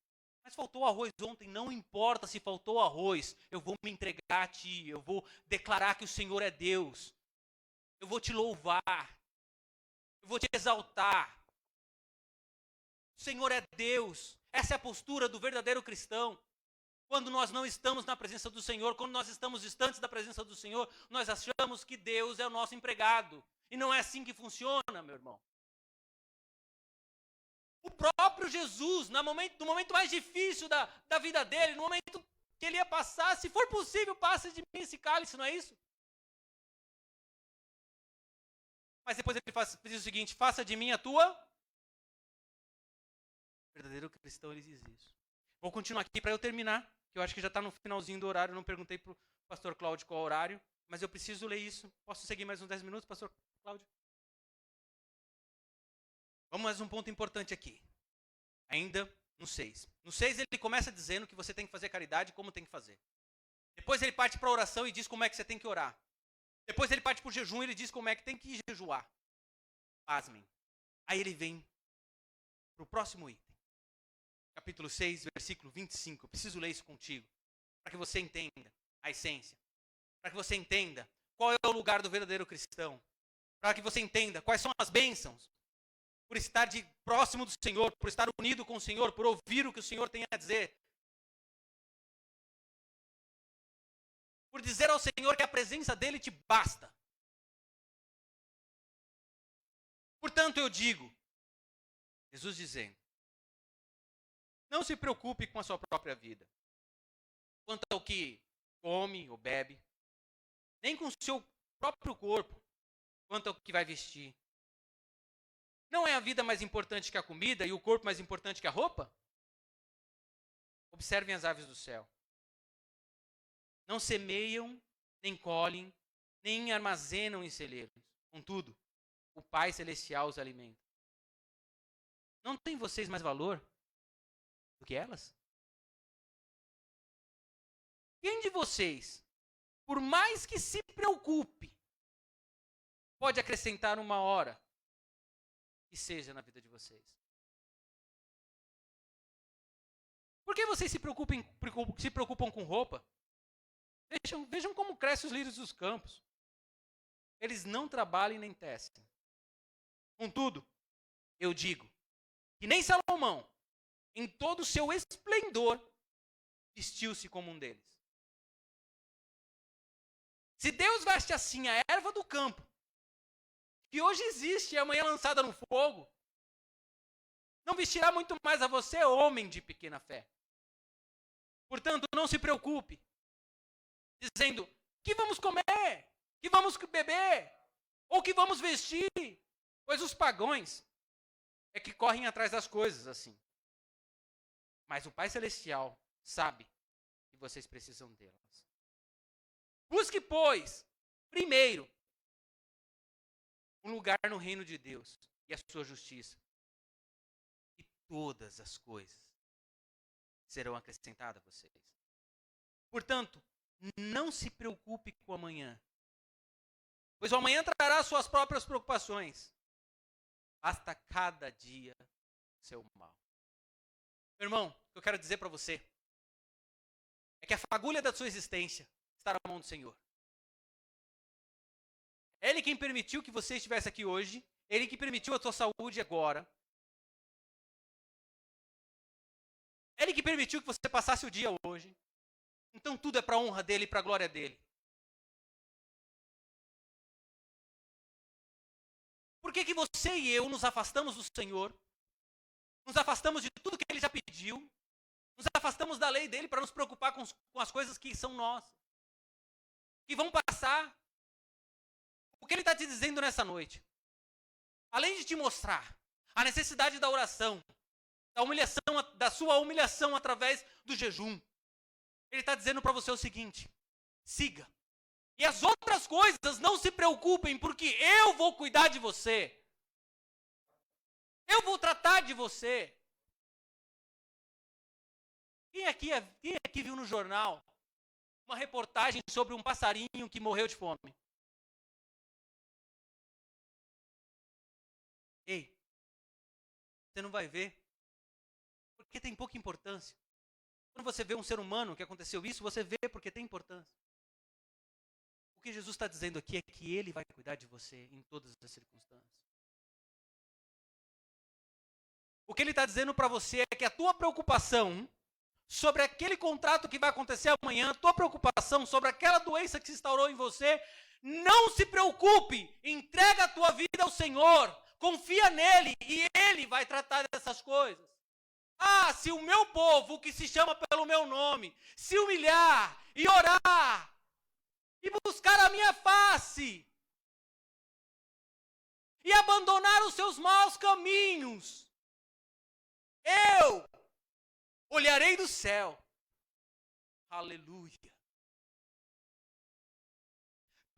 Mas faltou arroz ontem, não importa se faltou arroz, eu vou me entregar a Ti. Eu vou declarar que o Senhor é Deus. Eu vou Te louvar. Eu vou Te exaltar. O Senhor é Deus. Essa é a postura do verdadeiro cristão. Quando nós não estamos na presença do Senhor, quando nós estamos distantes da presença do Senhor, nós achamos que Deus é o nosso empregado. E não é assim que funciona, meu irmão. O próprio Jesus, no momento mais difícil da vida dele, no momento que ele ia passar, se for possível, passe de mim esse cálice, não é isso? Mas depois ele diz o seguinte, faça de mim a tua... O verdadeiro cristão, ele diz isso. Vou continuar aqui para eu terminar, que eu acho que já está no finalzinho do horário, eu não perguntei para o pastor Cláudio qual é o horário, mas eu preciso ler isso. Posso seguir mais uns 10 minutos, pastor Cláudio? Vamos mais um ponto importante aqui. Ainda no 6. No 6 ele começa dizendo que você tem que fazer caridade e como tem que fazer. Depois ele parte para a oração e diz como é que você tem que orar. Depois ele parte para o jejum e ele diz como é que tem que jejuar. Pasmem. Aí ele vem para o próximo item. Capítulo 6, versículo 25. Eu preciso ler isso contigo, para que você entenda a essência. Para que você entenda qual é o lugar do verdadeiro cristão. Para que você entenda quais são as bênçãos. Por estar próximo do Senhor, por estar unido com o Senhor, por ouvir o que o Senhor tem a dizer. Por dizer ao Senhor que a presença dEle te basta. Portanto, eu digo, Jesus dizendo, não se preocupe com a sua própria vida, quanto ao que come ou bebe, nem com o seu próprio corpo, quanto ao que vai vestir. Não é a vida mais importante que a comida e o corpo mais importante que a roupa? Observem as aves do céu. Não semeiam, nem colhem, nem armazenam em celeiros. Contudo, o Pai Celestial os alimenta. Não tem vocês mais valor do que elas? Quem de vocês, por mais que se preocupe, pode acrescentar uma hora que seja na vida de vocês? Por que vocês se preocupam com roupa? Vejam como crescem os lírios dos campos. Eles não trabalham nem tecem. Contudo, eu digo que nem Salomão, em todo o seu esplendor, vestiu-se como um deles. Se Deus veste assim a erva do campo, que hoje existe e amanhã é lançada no fogo, não vestirá muito mais a você, homem de pequena fé. Portanto, não se preocupe, dizendo, que vamos comer, que vamos beber, ou que vamos vestir, pois os pagãos é que correm atrás das coisas assim. Mas o Pai Celestial sabe que vocês precisam delas. Busque, pois, primeiro, um lugar no reino de Deus e a sua justiça. E todas as coisas serão acrescentadas a vocês. Portanto, não se preocupe com o amanhã, pois o amanhã trará suas próprias preocupações. Basta cada dia seu mal. Meu irmão, o que eu quero dizer para você é que a fagulha da sua existência está na mão do Senhor. Ele quem permitiu que você estivesse aqui hoje, Ele que permitiu a tua saúde agora. Ele que permitiu que você passasse o dia hoje. Então tudo é para a honra dEle e para a glória dEle. Por que que você e eu nos afastamos do Senhor? Nos afastamos de tudo que Ele já pediu? Nos afastamos da lei dEle para nos preocupar com as coisas que são nossas, que vão passar. O que Ele está te dizendo nessa noite? Além de te mostrar a necessidade da oração, da sua humilhação através do jejum, Ele está dizendo para você o seguinte: siga. E as outras coisas não se preocupem, porque eu vou cuidar de você. Eu vou tratar de você. Quem aqui viu no jornal uma reportagem sobre um passarinho que morreu de fome? Ei, você não vai ver, porque tem pouca importância. Quando você vê um ser humano que aconteceu isso, você vê porque tem importância. O que Jesus está dizendo aqui é que Ele vai cuidar de você em todas as circunstâncias. O que Ele está dizendo para você é que a tua preocupação sobre aquele contrato que vai acontecer amanhã, a tua preocupação sobre aquela doença que se instaurou em você, não se preocupe, entrega a tua vida ao Senhor, confia nele e Ele vai tratar dessas coisas. Ah, se o meu povo, que se chama pelo meu nome, se humilhar e orar e buscar a minha face e abandonar os seus maus caminhos, eu olharei do céu. Aleluia.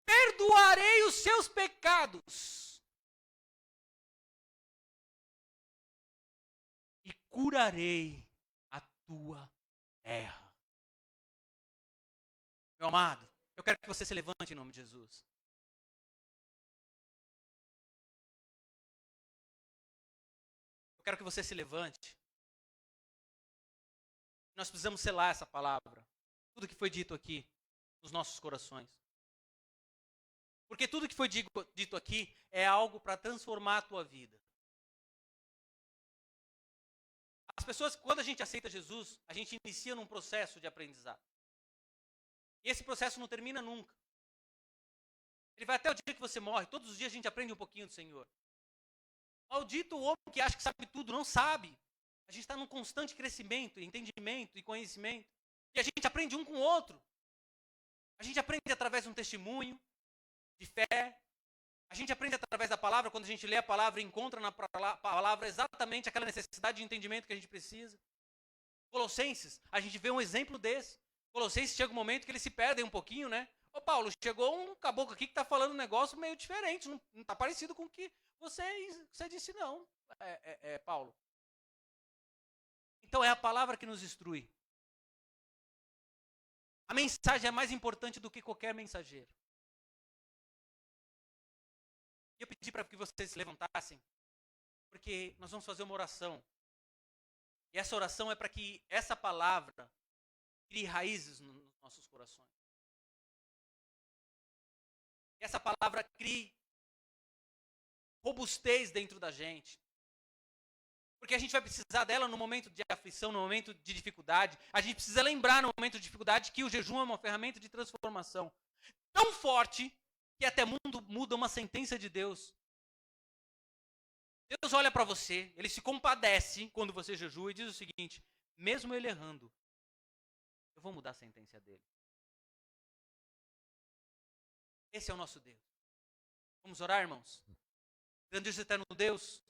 Perdoarei os seus pecados e curarei a tua terra. Meu amado, eu quero que você se levante em nome de Jesus. Eu quero que você se levante. Nós precisamos selar essa palavra. Tudo que foi dito aqui nos nossos corações. Porque tudo que foi dito aqui é algo para transformar a tua vida. As pessoas, quando a gente aceita Jesus, a gente inicia num processo de aprendizado. E esse processo não termina nunca. Ele vai até o dia que você morre. Todos os dias a gente aprende um pouquinho do Senhor. Maldito o homem que acha que sabe tudo, não sabe. A gente está num constante crescimento, entendimento e conhecimento. E a gente aprende um com o outro. A gente aprende através de um testemunho, de fé. A gente aprende através da palavra, quando a gente lê a palavra e encontra na palavra exatamente aquela necessidade de entendimento que a gente precisa. Colossenses, a gente vê um exemplo desse. Colossenses chega um momento que eles se perdem um pouquinho, né? Ô Paulo, chegou um caboclo aqui que está falando um negócio meio diferente, não está parecido com o que você disse não, Paulo. Então é a palavra que nos instrui. A mensagem é mais importante do que qualquer mensageiro. E eu pedi para que vocês se levantassem, porque nós vamos fazer uma oração. E essa oração é para que essa palavra crie raízes nos nossos corações. E essa palavra crie robustez dentro da gente. Porque a gente vai precisar dela no momento de aflição, no momento de dificuldade. A gente precisa lembrar no momento de dificuldade que o jejum é uma ferramenta de transformação tão forte que até muda uma sentença de Deus. Deus olha para você, Ele se compadece quando você jejua e diz o seguinte: mesmo ele errando, eu vou mudar a sentença dele. Esse é o nosso Deus. Vamos orar, irmãos? Grandioso e eterno Deus,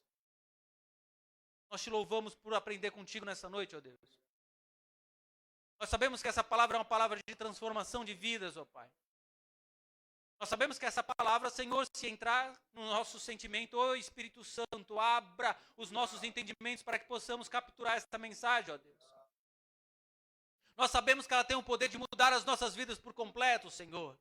nós te louvamos por aprender contigo nessa noite, ó Deus. Nós sabemos que essa palavra é uma palavra de transformação de vidas, ó Pai. Nós sabemos que essa palavra, Senhor, se entrar no nosso sentimento, ó Espírito Santo, abra os nossos entendimentos para que possamos capturar essa mensagem, ó Deus. Nós sabemos que ela tem o poder de mudar as nossas vidas por completo, Senhor.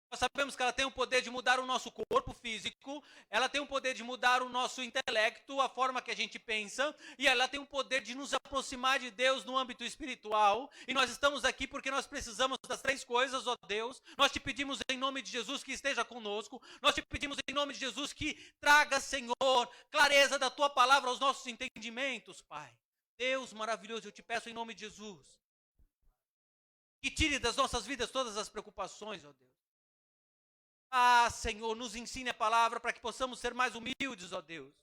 Nós sabemos que ela tem o poder de mudar o nosso corpo físico, ela tem o poder de mudar o nosso intelecto, a forma que a gente pensa, e ela tem o poder de nos aproximar de Deus no âmbito espiritual. E nós estamos aqui porque nós precisamos das três coisas, ó Deus. Nós te pedimos em nome de Jesus que esteja conosco. Nós te pedimos em nome de Jesus que traga, Senhor, clareza da tua palavra aos nossos entendimentos, Pai. Deus maravilhoso, eu te peço em nome de Jesus, que tire das nossas vidas todas as preocupações, ó Deus. Ah, Senhor, nos ensine a palavra para que possamos ser mais humildes, ó Deus.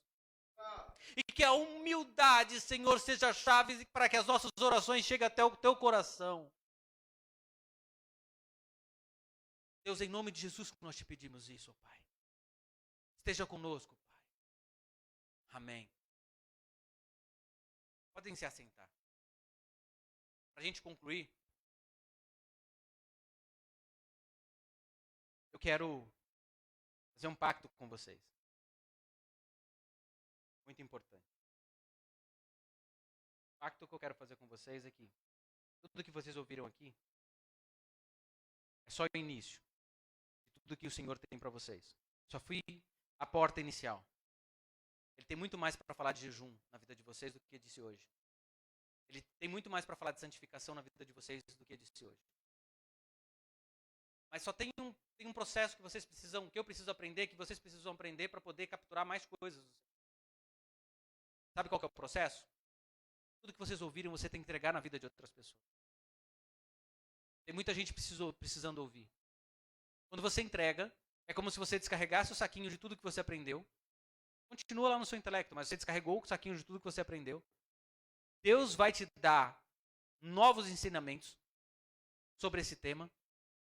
E que a humildade, Senhor, seja a chave para que as nossas orações cheguem até o teu coração. Deus, em nome de Jesus, que nós te pedimos isso, ó Pai. Esteja conosco, Pai. Amém. Podem se assentar. Para a gente concluir, eu quero fazer um pacto com vocês. Muito importante. O pacto que eu quero fazer com vocês é que tudo que vocês ouviram aqui é só o início de tudo que o Senhor tem para vocês. Só fui a porta inicial. Ele tem muito mais para falar de jejum na vida de vocês do que disse hoje. Ele tem muito mais para falar de santificação na vida de vocês do que disse hoje. Mas só tem um processo que vocês precisam, que eu preciso aprender, que vocês precisam aprender para poder capturar mais coisas. Sabe qual que é o processo? Tudo que vocês ouviram, você tem que entregar na vida de outras pessoas. Tem muita gente precisando ouvir. Quando você entrega, é como se você descarregasse o saquinho de tudo que você aprendeu. Continua lá no seu intelecto, mas você descarregou o saquinho de tudo que você aprendeu. Deus vai te dar novos ensinamentos sobre esse tema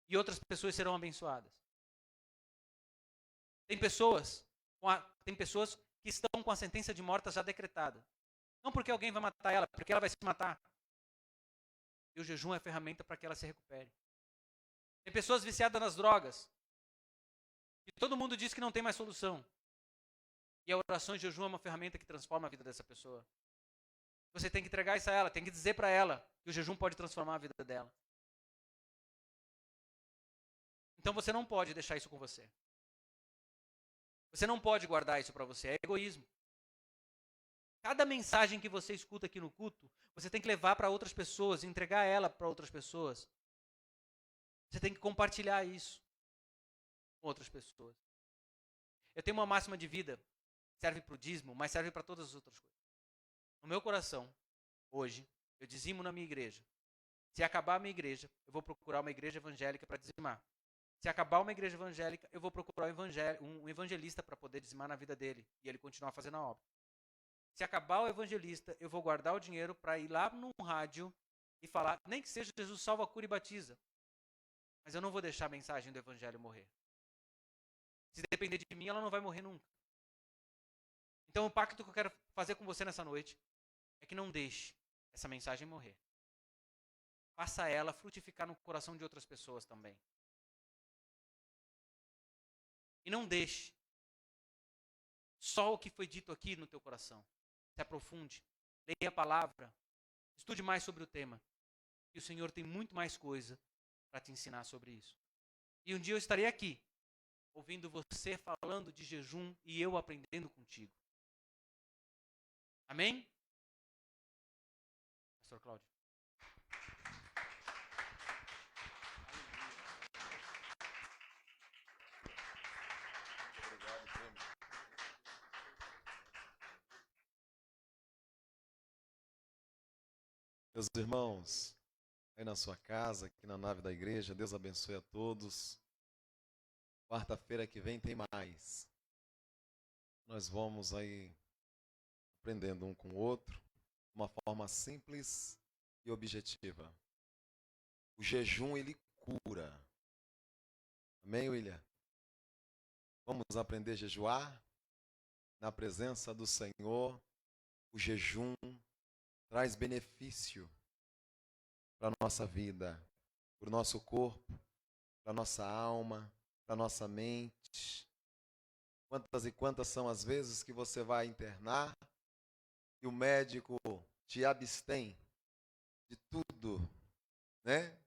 e outras pessoas serão abençoadas. Tem pessoas que estão com a sentença de morte já decretada. Não porque alguém vai matar ela, porque ela vai se matar. E o jejum é a ferramenta para que ela se recupere. Tem pessoas viciadas nas drogas. E todo mundo diz que não tem mais solução. E a oração e jejum é uma ferramenta que transforma a vida dessa pessoa. Você tem que entregar isso a ela, tem que dizer para ela que o jejum pode transformar a vida dela. Então você não pode deixar isso com você. Você não pode guardar isso para você, é egoísmo. Cada mensagem que você escuta aqui no culto, você tem que levar para outras pessoas, entregar ela para outras pessoas. Você tem que compartilhar isso com outras pessoas. Eu tenho uma máxima de vida, serve para o dízimo, mas serve para todas as outras coisas. No meu coração, hoje, eu dizimo na minha igreja. Se acabar a minha igreja, eu vou procurar uma igreja evangélica para dizimar. Se acabar uma igreja evangélica, eu vou procurar um evangelista para poder dizimar na vida dele e ele continuar fazendo a obra. Se acabar o evangelista, eu vou guardar o dinheiro para ir lá num rádio e falar, nem que seja Jesus salva, cura e batiza. Mas eu não vou deixar a mensagem do evangelho morrer. Se depender de mim, ela não vai morrer nunca. Então o pacto que eu quero fazer com você nessa noite é que não deixe essa mensagem morrer. Faça ela frutificar no coração de outras pessoas também. E não deixe só o que foi dito aqui no teu coração. Se aprofunde, leia a palavra, estude mais sobre o tema. E o Senhor tem muito mais coisa para te ensinar sobre isso. E um dia eu estarei aqui, ouvindo você falando de jejum e eu aprendendo contigo. Amém? Pastor Cláudio. Meus irmãos, aí na sua casa, aqui na nave da igreja, Deus abençoe a todos. Quarta-feira que vem tem mais. Nós vamos aí aprendendo um com o outro, de uma forma simples e objetiva. O jejum, ele cura. Amém, William? Vamos aprender a jejuar na presença do Senhor. O jejum traz benefício para a nossa vida, para o nosso corpo, para a nossa alma, para a nossa mente. Quantas e quantas são as vezes que você vai internar e o médico te abstém de tudo, né?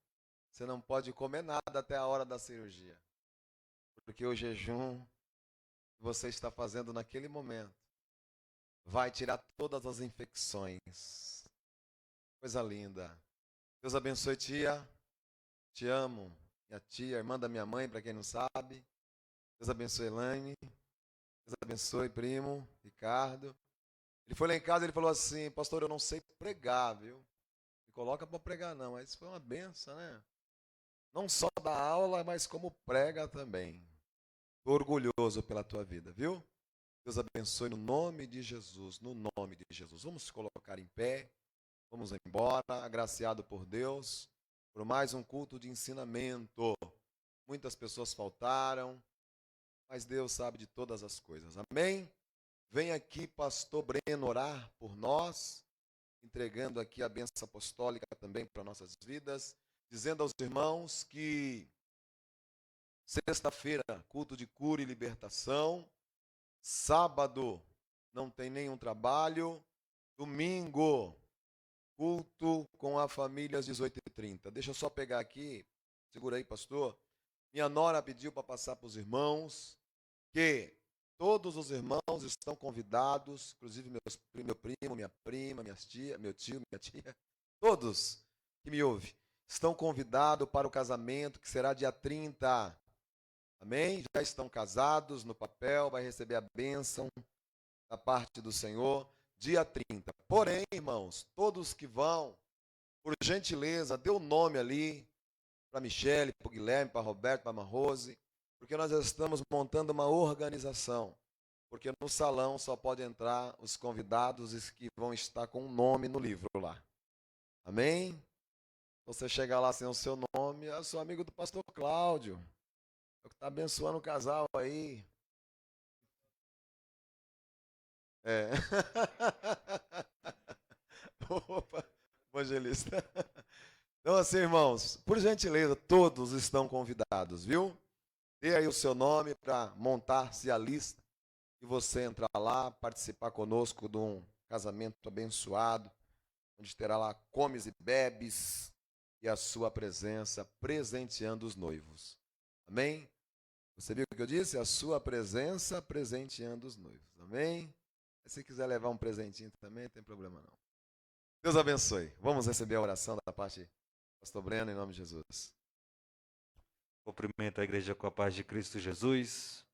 Você não pode comer nada até a hora da cirurgia, porque o jejum que você está fazendo naquele momento vai tirar todas as infecções. Coisa linda. Deus abençoe, tia. Te amo. Minha tia, irmã da minha mãe, para quem não sabe. Deus abençoe, Elaine. Deus abençoe, primo, Ricardo. Ele foi lá em casa e ele falou assim, pastor, eu não sei pregar, viu? Me coloca para pregar não, mas foi uma benção, né? Não só da aula, mas como prega também. Estou orgulhoso pela tua vida, viu? Deus abençoe no nome de Jesus, no nome de Jesus. Vamos colocar em pé, vamos embora, agraciado por Deus, por mais um culto de ensinamento. Muitas pessoas faltaram, mas Deus sabe de todas as coisas. Amém? Vem aqui, pastor Breno, orar por nós, entregando aqui a bênção apostólica também para nossas vidas, dizendo aos irmãos que sexta-feira, culto de cura e libertação, sábado não tem nenhum trabalho, domingo, culto com a família às 18h30. Deixa eu só pegar aqui, segura aí, pastor. Minha nora pediu para passar para os irmãos que todos os irmãos estão convidados, inclusive meu primo, minha prima, minhas tia, meu tio, minha tia, todos que me ouvem, estão convidados para o casamento que será dia 30. Amém? Já estão casados no papel, vai receber a bênção da parte do Senhor dia 30. Porém, irmãos, todos que vão, por gentileza, dê o nome ali para Michele, para o Guilherme, para Roberto, para a Rose, porque nós estamos montando uma organização, porque no salão só pode entrar os convidados que vão estar com um nome no livro lá. Amém? Você chegar lá sem o seu nome, eu sou amigo do pastor Cláudio, é o que está abençoando o casal aí. É. Opa, evangelista. Então assim, irmãos, por gentileza, todos estão convidados, viu? Dê aí o seu nome para montar-se a lista e você entrar lá, participar conosco de um casamento abençoado, onde terá lá comes e bebes e a sua presença presenteando os noivos. Amém? Você viu o que eu disse? A sua presença presenteando os noivos. Amém? Se quiser levar um presentinho também, não tem problema não. Deus abençoe. Vamos receber a oração da parte do pastor Breno, em nome de Jesus. Cumprimento a igreja com a paz de Cristo Jesus.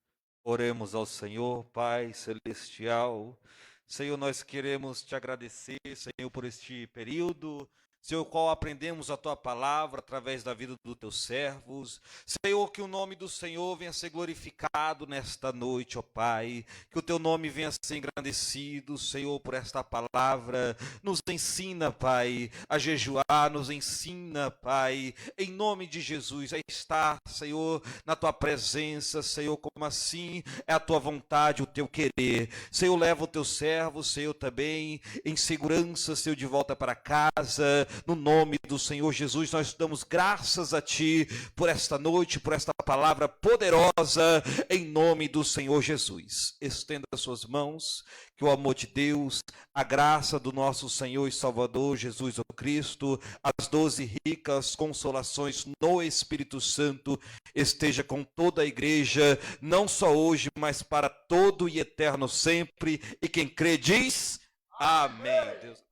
Oremos ao Senhor, Pai Celestial. Senhor, nós queremos te agradecer, Senhor, por este período, Senhor, qual aprendemos a tua palavra através da vida dos teus servos. Senhor, que o nome do Senhor venha a ser glorificado nesta noite, ó Pai. Que o teu nome venha a ser engrandecido, Senhor, por esta palavra. Nos ensina, Pai, a jejuar, nos ensina, Pai, em nome de Jesus, a estar, Senhor, na tua presença, Senhor, como assim é a tua vontade, o teu querer. Senhor, leva o teu servo, Senhor, também em segurança, Senhor, de volta para casa. No nome do Senhor Jesus, nós damos graças a Ti por esta noite, por esta palavra poderosa, em nome do Senhor Jesus. Estenda as suas mãos, que o amor de Deus, a graça do nosso Senhor e Salvador Jesus o Cristo, as 12 ricas consolações no Espírito Santo, esteja com toda a igreja, não só hoje, mas para todo e eterno sempre. E quem crê diz, amém. Deus